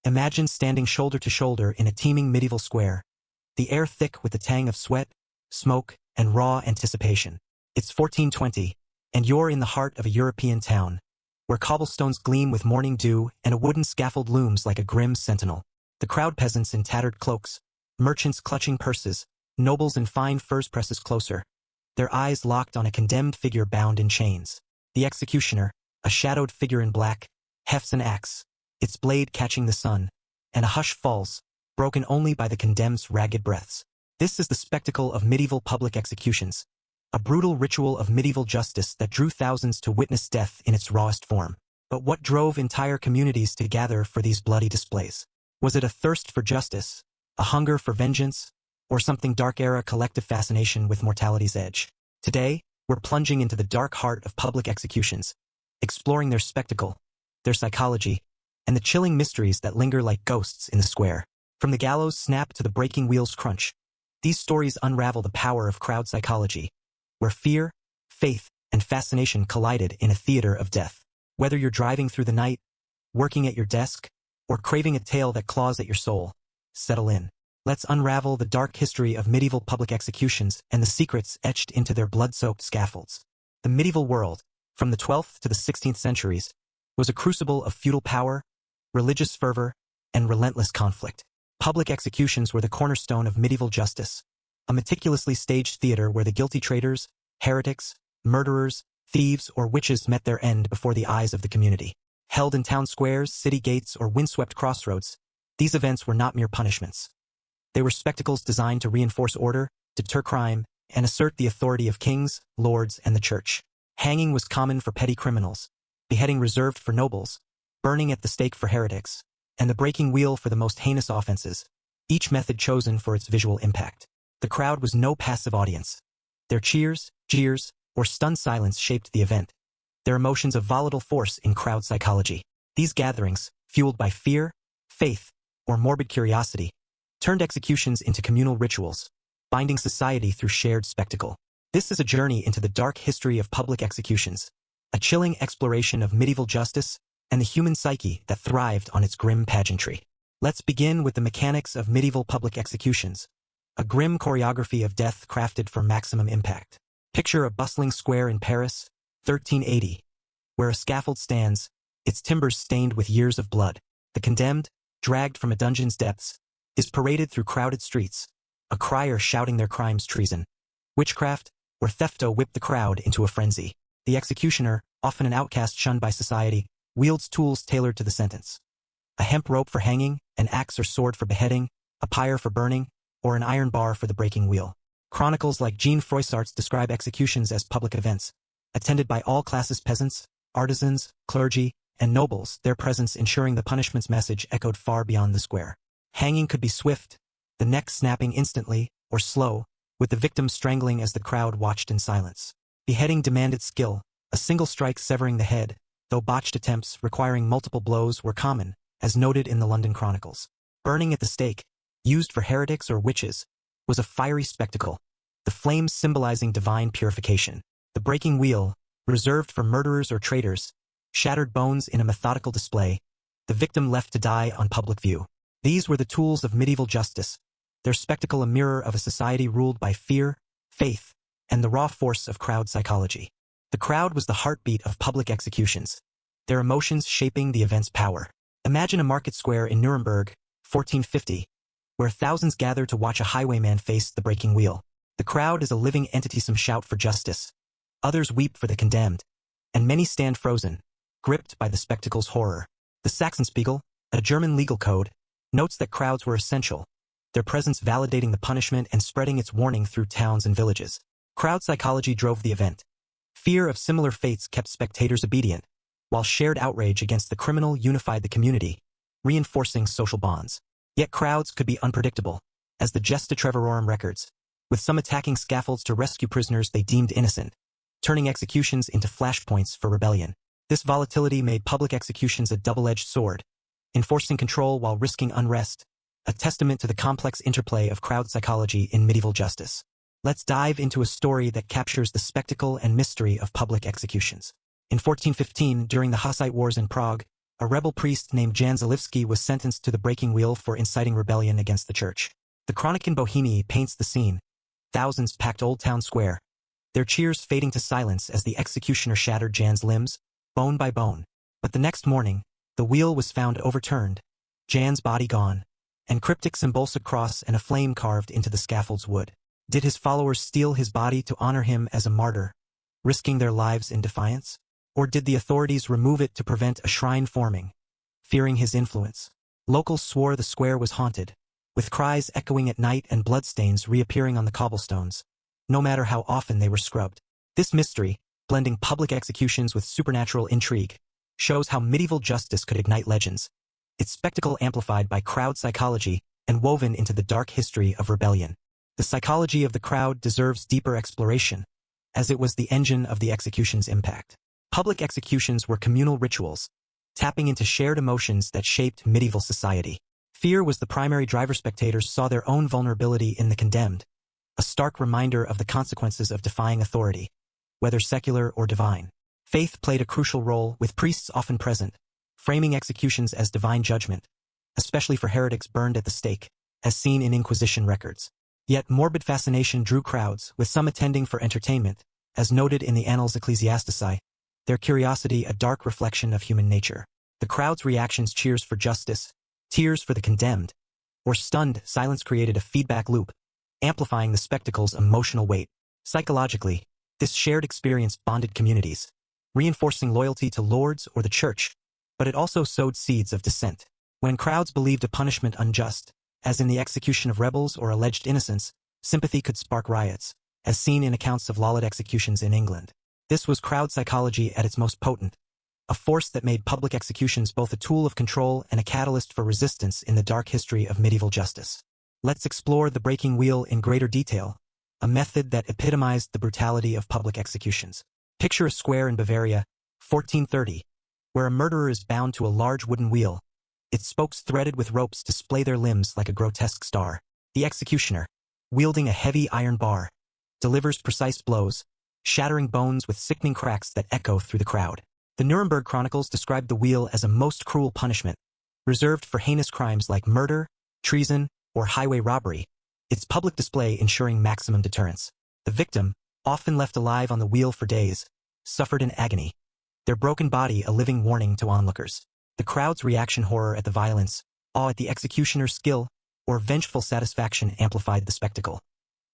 Imagine standing shoulder to shoulder in a teeming medieval square, the air thick with the tang of sweat, smoke, and raw anticipation. It's 1420, and you're in the heart of a European town, where cobblestones gleam with morning dew and a wooden scaffold looms like a grim sentinel. The crowd, peasants in tattered cloaks, merchants clutching purses, nobles in fine furs, presses closer, their eyes locked on a condemned figure bound in chains. The executioner, a shadowed figure in black, hefts an axe, its blade catching the sun, and a hush falls, broken only by the condemned's ragged breaths. This is the spectacle of medieval public executions, a brutal ritual of medieval justice that drew thousands to witness death in its rawest form. But what drove entire communities to gather for these bloody displays? Was it a thirst for justice, a hunger for vengeance, or something dark-era collective fascination with mortality's edge? Today, we're plunging into the dark heart of public executions, exploring their spectacle, their psychology, and the chilling mysteries that linger like ghosts in the square. From the gallows snap to the breaking wheel's crunch, these stories unravel the power of crowd psychology, where fear, faith, and fascination collided in a theater of death. Whether you're driving through the night, working at your desk, or craving a tale that claws at your soul, settle in. Let's unravel the dark history of medieval public executions and the secrets etched into their blood-soaked scaffolds. The medieval world, from the 12th to the 16th centuries, was a crucible of feudal power, religious fervor, and relentless conflict. Public executions were the cornerstone of medieval justice, a meticulously staged theater where the guilty traitors, heretics, murderers, thieves, or witches met their end before the eyes of the community. Held in town squares, city gates, or windswept crossroads, these events were not mere punishments. They were spectacles designed to reinforce order, deter crime, and assert the authority of kings, lords, and the church. Hanging was common for petty criminals, beheading reserved for nobles, burning at the stake for heretics, and the breaking wheel for the most heinous offenses, each method chosen for its visual impact. The crowd was no passive audience. Their cheers, jeers, or stunned silence shaped the event, their emotions a volatile force in crowd psychology. These gatherings, fueled by fear, faith, or morbid curiosity, turned executions into communal rituals, binding society through shared spectacle. This is a journey into the dark history of public executions, a chilling exploration of medieval justice and the human psyche that thrived on its grim pageantry. Let's begin with the mechanics of medieval public executions, a grim choreography of death crafted for maximum impact. Picture a bustling square in Paris, 1380, where a scaffold stands, its timbers stained with years of blood. The condemned, dragged from a dungeon's depths, is paraded through crowded streets, a crier shouting their crimes treason, witchcraft, or thefto whip the crowd into a frenzy. The executioner, often an outcast shunned by society, wields tools tailored to the sentence. A hemp rope for hanging, an axe or sword for beheading, a pyre for burning, or an iron bar for the breaking wheel. Chronicles like Jean Froissart's describe executions as public events, attended by all classes: peasants, artisans, clergy, and nobles, their presence ensuring the punishment's message echoed far beyond the square. Hanging could be swift, the neck snapping instantly, or slow, with the victim strangling as the crowd watched in silence. Beheading demanded skill, a single strike severing the head, though botched attempts requiring multiple blows were common, as noted in the London Chronicles. Burning at the stake, used for heretics or witches, was a fiery spectacle, the flames symbolizing divine purification. The breaking wheel, reserved for murderers or traitors, shattered bones in a methodical display, the victim left to die on public view. These were the tools of medieval justice, their spectacle a mirror of a society ruled by fear, faith, and the raw force of crowd psychology. The crowd was the heartbeat of public executions, their emotions shaping the event's power. Imagine a market square in Nuremberg, 1450, where thousands gather to watch a highwayman face the breaking wheel. The crowd is a living entity. Some shout for justice, others weep for the condemned, and many stand frozen, gripped by the spectacle's horror. The Saxonspiegel, a German legal code, notes that crowds were essential, their presence validating the punishment and spreading its warning through towns and villages. Crowd psychology drove the event. Fear of similar fates kept spectators obedient, while shared outrage against the criminal unified the community, reinforcing social bonds. Yet crowds could be unpredictable, as the Gesta Treverorum records, with some attacking scaffolds to rescue prisoners they deemed innocent, turning executions into flashpoints for rebellion. This volatility made public executions a double-edged sword, enforcing control while risking unrest, a testament to the complex interplay of crowd psychology in medieval justice. Let's dive into a story that captures the spectacle and mystery of public executions. In 1415, during the Hussite Wars in Prague, a rebel priest named Jan Zalewski was sentenced to the breaking wheel for inciting rebellion against the church. The Chronic in Bohemia paints the scene. Thousands packed Old Town Square, their cheers fading to silence as the executioner shattered Jan's limbs, bone by bone. But the next morning, the wheel was found overturned, Jan's body gone, and cryptic symbols, a cross and a flame carved into the scaffold's wood. Did his followers steal his body to honor him as a martyr, risking their lives in defiance? Or did the authorities remove it to prevent a shrine forming, fearing his influence? Locals swore the square was haunted, with cries echoing at night and bloodstains reappearing on the cobblestones, no matter how often they were scrubbed. This mystery, blending public executions with supernatural intrigue, shows how medieval justice could ignite legends, its spectacle amplified by crowd psychology and woven into the dark history of rebellion. The psychology of the crowd deserves deeper exploration, as it was the engine of the execution's impact. Public executions were communal rituals, tapping into shared emotions that shaped medieval society. Fear was the primary driver. Spectators saw their own vulnerability in the condemned, a stark reminder of the consequences of defying authority, whether secular or divine. Faith played a crucial role, with priests often present, framing executions as divine judgment, especially for heretics burned at the stake, as seen in Inquisition records. Yet morbid fascination drew crowds, with some attending for entertainment, as noted in the Annals Ecclesiastici, their curiosity a dark reflection of human nature. The crowd's reactions, cheers for justice, tears for the condemned, or stunned silence, created a feedback loop, amplifying the spectacle's emotional weight. Psychologically, this shared experience bonded communities, reinforcing loyalty to lords or the church, but it also sowed seeds of dissent. When crowds believed a punishment unjust, as in the execution of rebels or alleged innocents, sympathy could spark riots, as seen in accounts of lawless executions in England. This was crowd psychology at its most potent, a force that made public executions both a tool of control and a catalyst for resistance in the dark history of medieval justice. Let's explore the breaking wheel in greater detail, a method that epitomized the brutality of public executions. Picture a square in Bavaria, 1430, where a murderer is bound to a large wooden wheel, its spokes threaded with ropes to splay their limbs like a grotesque star. The executioner, wielding a heavy iron bar, delivers precise blows, shattering bones with sickening cracks that echo through the crowd. The Nuremberg Chronicles described the wheel as a most cruel punishment, reserved for heinous crimes like murder, treason, or highway robbery, its public display ensuring maximum deterrence. The victim, often left alive on the wheel for days, suffered in agony, their broken body a living warning to onlookers. The crowd's reaction, horror at the violence, awe at the executioner's skill, or vengeful satisfaction, amplified the spectacle,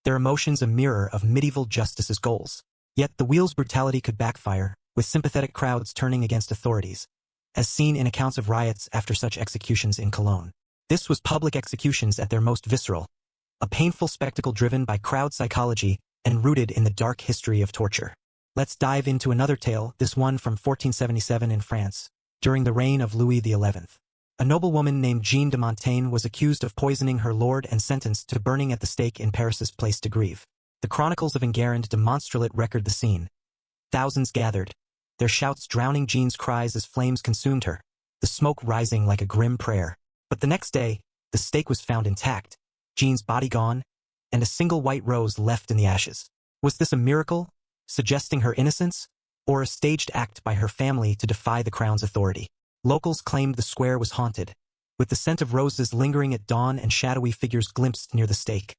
their emotions a mirror of medieval justice's goals. Yet the wheel's brutality could backfire, with sympathetic crowds turning against authorities, as seen in accounts of riots after such executions in Cologne. This was public executions at their most visceral, a painful spectacle driven by crowd psychology and rooted in the dark history of torture. Let's dive into another tale, this one from 1477 in France, during the reign of Louis XI. A noblewoman named Jeanne de Montaigne was accused of poisoning her lord and sentenced to burning at the stake in Paris's Place de Grève. The Chronicles of Enguerrand de Montstrelet record the scene. Thousands gathered, their shouts drowning Jeanne's cries as flames consumed her, the smoke rising like a grim prayer. But the next day, the stake was found intact, Jeanne's body gone, and a single white rose left in the ashes. Was this a miracle, suggesting her innocence, or a staged act by her family to defy the crown's authority? Locals claimed the square was haunted, with the scent of roses lingering at dawn and shadowy figures glimpsed near the stake,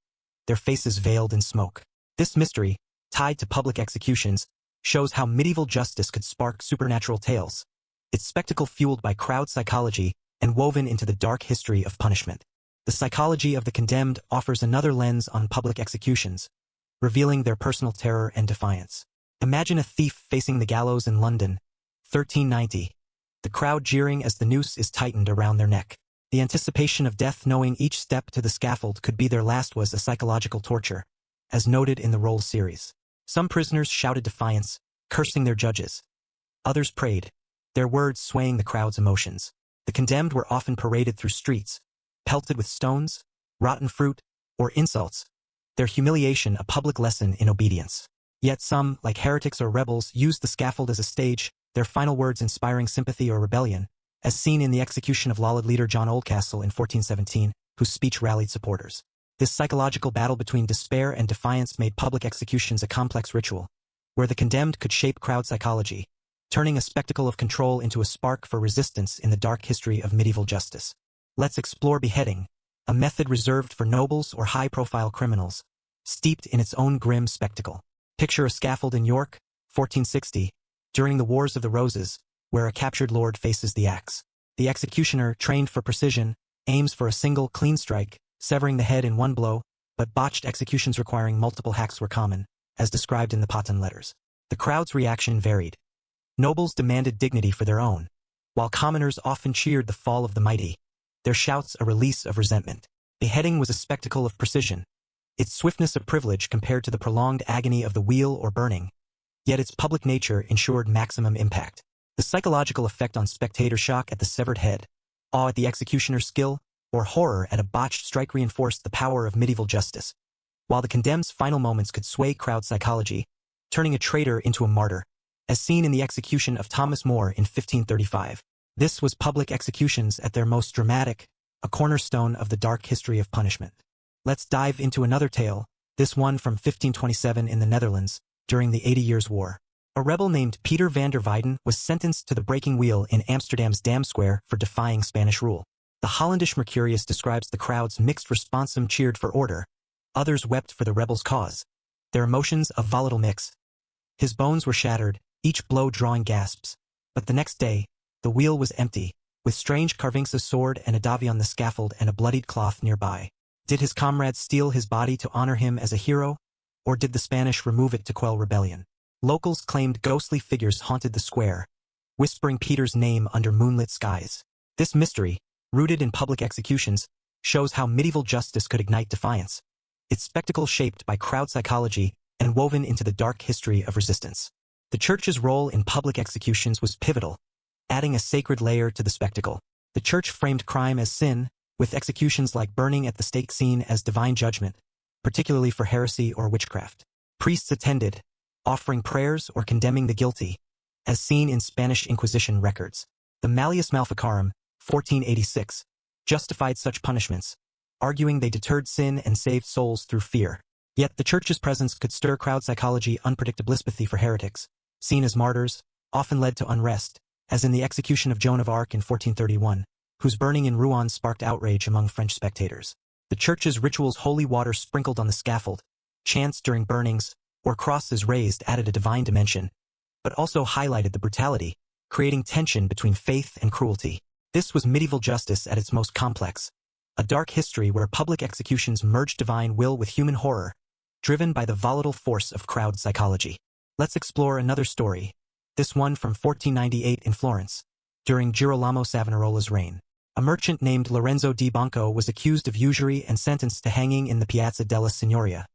their faces veiled in smoke. This mystery, tied to public executions, shows how medieval justice could spark supernatural tales, its spectacle fueled by crowd psychology and woven into the dark history of punishment. The psychology of the condemned offers another lens on public executions, revealing their personal terror and defiance. Imagine a thief facing the gallows in London, 1390, the crowd jeering as the noose is tightened around their neck. The anticipation of death, knowing each step to the scaffold could be their last, was a psychological torture, as noted in the Rolls series. Some prisoners shouted defiance, cursing their judges. Others prayed, their words swaying the crowd's emotions. The condemned were often paraded through streets, pelted with stones, rotten fruit, or insults, their humiliation a public lesson in obedience. Yet some, like heretics or rebels, used the scaffold as a stage, their final words inspiring sympathy or rebellion, as seen in the execution of Lollard leader John Oldcastle in 1417, whose speech rallied supporters. This psychological battle between despair and defiance made public executions a complex ritual, where the condemned could shape crowd psychology, turning a spectacle of control into a spark for resistance in the dark history of medieval justice. Let's explore beheading, a method reserved for nobles or high-profile criminals, steeped in its own grim spectacle. Picture a scaffold in York, 1460, during the Wars of the Roses, where a captured lord faces the axe. The executioner, trained for precision, aims for a single, clean strike, severing the head in one blow, but botched executions requiring multiple hacks were common, as described in the Patent letters. The crowd's reaction varied. Nobles demanded dignity for their own, while commoners often cheered the fall of the mighty, their shouts a release of resentment. Beheading was a spectacle of precision, its swiftness a privilege compared to the prolonged agony of the wheel or burning, yet its public nature ensured maximum impact. The psychological effect on spectators: shock at the severed head, awe at the executioner's skill, or horror at a botched strike reinforced the power of medieval justice, while the condemned's final moments could sway crowd psychology, turning a traitor into a martyr, as seen in the execution of Thomas More in 1535. This was public executions at their most dramatic, a cornerstone of the dark history of punishment. Let's dive into another tale, this one from 1527 in the Netherlands, during the 80 Years' War. A rebel named Peter van der Weyden was sentenced to the breaking wheel in Amsterdam's Dam Square for defying Spanish rule. The Hollandish Mercurius describes the crowd's mixed response: some cheered for order, others wept for the rebel's cause, their emotions a volatile mix. His bones were shattered, each blow drawing gasps, but the next day, the wheel was empty, with strange carvings: a sword and a davy on the scaffold and a bloodied cloth nearby. Did his comrades steal his body to honor him as a hero, or did the Spanish remove it to quell rebellion? Locals claimed ghostly figures haunted the square, whispering Peter's name under moonlit skies. This mystery, rooted in public executions, shows how medieval justice could ignite defiance, its spectacle shaped by crowd psychology and woven into the dark history of resistance. The Church's role in public executions was pivotal, adding a sacred layer to the spectacle. The Church framed crime as sin, with executions like burning at the stake seen as divine judgment, particularly for heresy or witchcraft. Priests attended, offering prayers or condemning the guilty, as seen in Spanish Inquisition records. The Malleus Maleficarum, 1486, justified such punishments, arguing they deterred sin and saved souls through fear. Yet the Church's presence could stir crowd psychology. Unpredictable sympathy for heretics, seen as martyrs, often led to unrest, as in the execution of Joan of Arc in 1431, whose burning in Rouen sparked outrage among French spectators. The Church's rituals: holy water sprinkled on the scaffold, chants during burnings, or crosses raised added a divine dimension, but also highlighted the brutality, creating tension between faith and cruelty. This was medieval justice at its most complex, a dark history where public executions merged divine will with human horror, driven by the volatile force of crowd psychology. Let's explore another story, this one from 1498 in Florence, during Girolamo Savonarola's reign. A merchant named Lorenzo di Banco was accused of usury and sentenced to hanging in the Piazza della Signoria,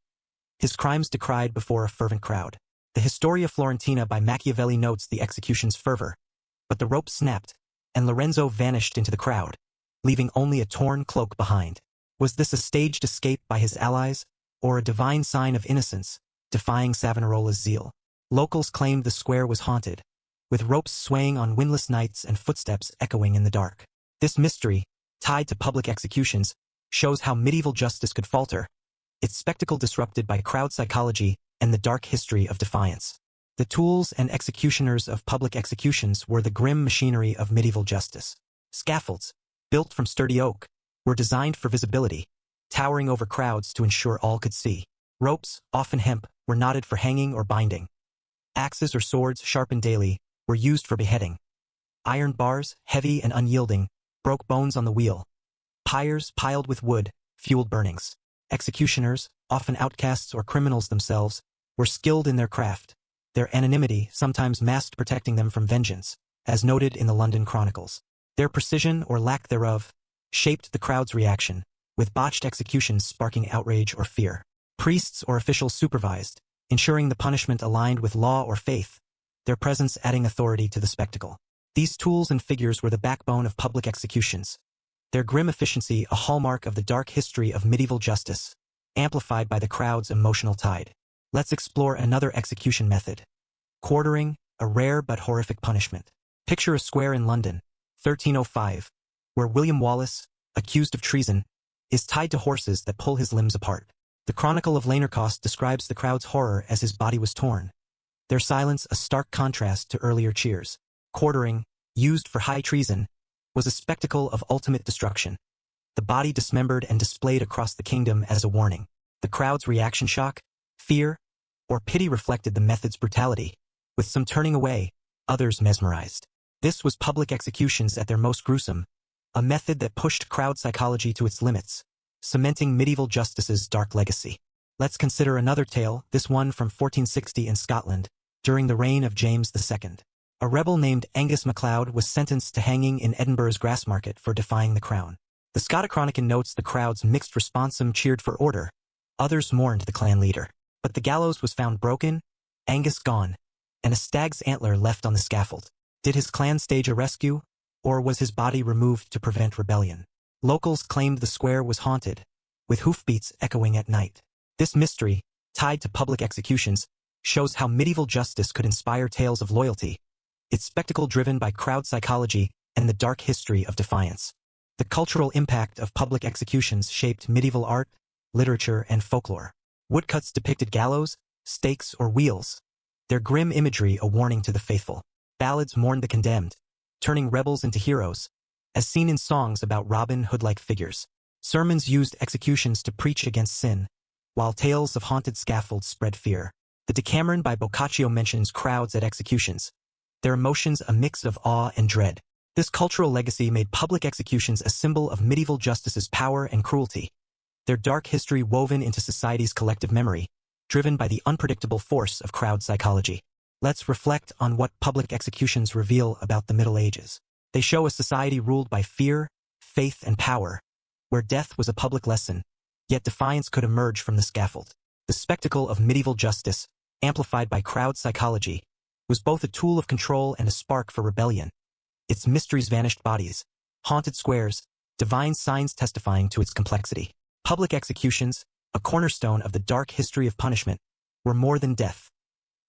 his crimes decried before a fervent crowd. The Historia Florentina by Machiavelli notes the execution's fervor, but the rope snapped, and Lorenzo vanished into the crowd, leaving only a torn cloak behind. Was this a staged escape by his allies, or a divine sign of innocence, defying Savonarola's zeal? Locals claimed the square was haunted, with ropes swaying on windless nights and footsteps echoing in the dark. This mystery, tied to public executions, shows how medieval justice could falter, its spectacle disrupted by crowd psychology and the dark history of defiance. The tools and executioners of public executions were the grim machinery of medieval justice. Scaffolds, built from sturdy oak, were designed for visibility, towering over crowds to ensure all could see. Ropes, often hemp, were knotted for hanging or binding. Axes or swords, sharpened daily, were used for beheading. Iron bars, heavy and unyielding, broke bones on the wheel. Pyres piled with wood fueled burnings. Executioners, often outcasts or criminals themselves, were skilled in their craft, their anonymity sometimes masked protecting them from vengeance, as noted in the London Chronicles. Their precision or lack thereof shaped the crowd's reaction, with botched executions sparking outrage or fear. Priests or officials supervised, ensuring the punishment aligned with law or faith, their presence adding authority to the spectacle. These tools and figures were the backbone of public executions, their grim efficiency a hallmark of the dark history of medieval justice, amplified by the crowd's emotional tide. Let's explore another execution method. Quartering, a rare but horrific punishment. Picture a square in London, 1305, where William Wallace, accused of treason, is tied to horses that pull his limbs apart. The Chronicle of Lanercost describes the crowd's horror as his body was torn, their silence a stark contrast to earlier cheers. Quartering, used for high treason, was a spectacle of ultimate destruction. The body dismembered and displayed across the kingdom as a warning. The crowd's reaction shock, fear, or pity reflected the method's brutality, with some turning away, others mesmerized. This was public executions at their most gruesome, a method that pushed crowd psychology to its limits, cementing medieval justice's dark legacy. Let's consider another tale, this one from 1460 in Scotland, during the reign of James II. A rebel named Angus MacLeod was sentenced to hanging in Edinburgh's Grassmarket for defying the crown. The Scotichronicon notes the crowd's mixed response. Some cheered for order, others mourned the clan leader. But the gallows was found broken, Angus gone, and a stag's antler left on the scaffold. Did his clan stage a rescue, or was his body removed to prevent rebellion? Locals claimed the square was haunted, with hoofbeats echoing at night. This mystery, tied to public executions, shows how medieval justice could inspire tales of loyalty, its spectacle driven by crowd psychology and the dark history of defiance. The cultural impact of public executions shaped medieval art, literature, and folklore. Woodcuts depicted gallows, stakes, or wheels, their grim imagery a warning to the faithful. Ballads mourned the condemned, turning rebels into heroes, as seen in songs about Robin Hood-like figures. Sermons used executions to preach against sin, while tales of haunted scaffolds spread fear. The Decameron by Boccaccio mentions crowds at executions, their emotions a mix of awe and dread. This cultural legacy made public executions a symbol of medieval justice's power and cruelty, their dark history woven into society's collective memory, driven by the unpredictable force of crowd psychology. Let's reflect on what public executions reveal about the Middle Ages. They show a society ruled by fear, faith, and power, where death was a public lesson, yet defiance could emerge from the scaffold. The spectacle of medieval justice, amplified by crowd psychology, was both a tool of control and a spark for rebellion. Its mysteries, vanished bodies, haunted squares, divine signs testifying to its complexity. Public executions, a cornerstone of the dark history of punishment, were more than death.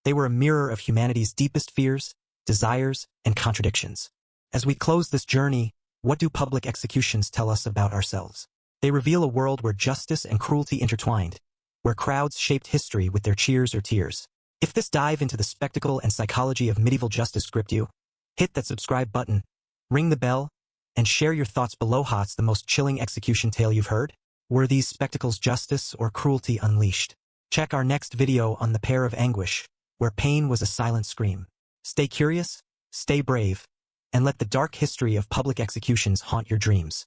They were a mirror of humanity's deepest fears, desires, and contradictions. As we close this journey, what do public executions tell us about ourselves? They reveal a world where justice and cruelty intertwined, where crowds shaped history with their cheers or tears. If this dive into the spectacle and psychology of medieval justice gripped you, hit that subscribe button, ring the bell, and share your thoughts below. What's the most chilling execution tale you've heard? Were these spectacles justice or cruelty unleashed? Check our next video on the Pair of Anguish, where pain was a silent scream. Stay curious, stay brave, and let the dark history of public executions haunt your dreams.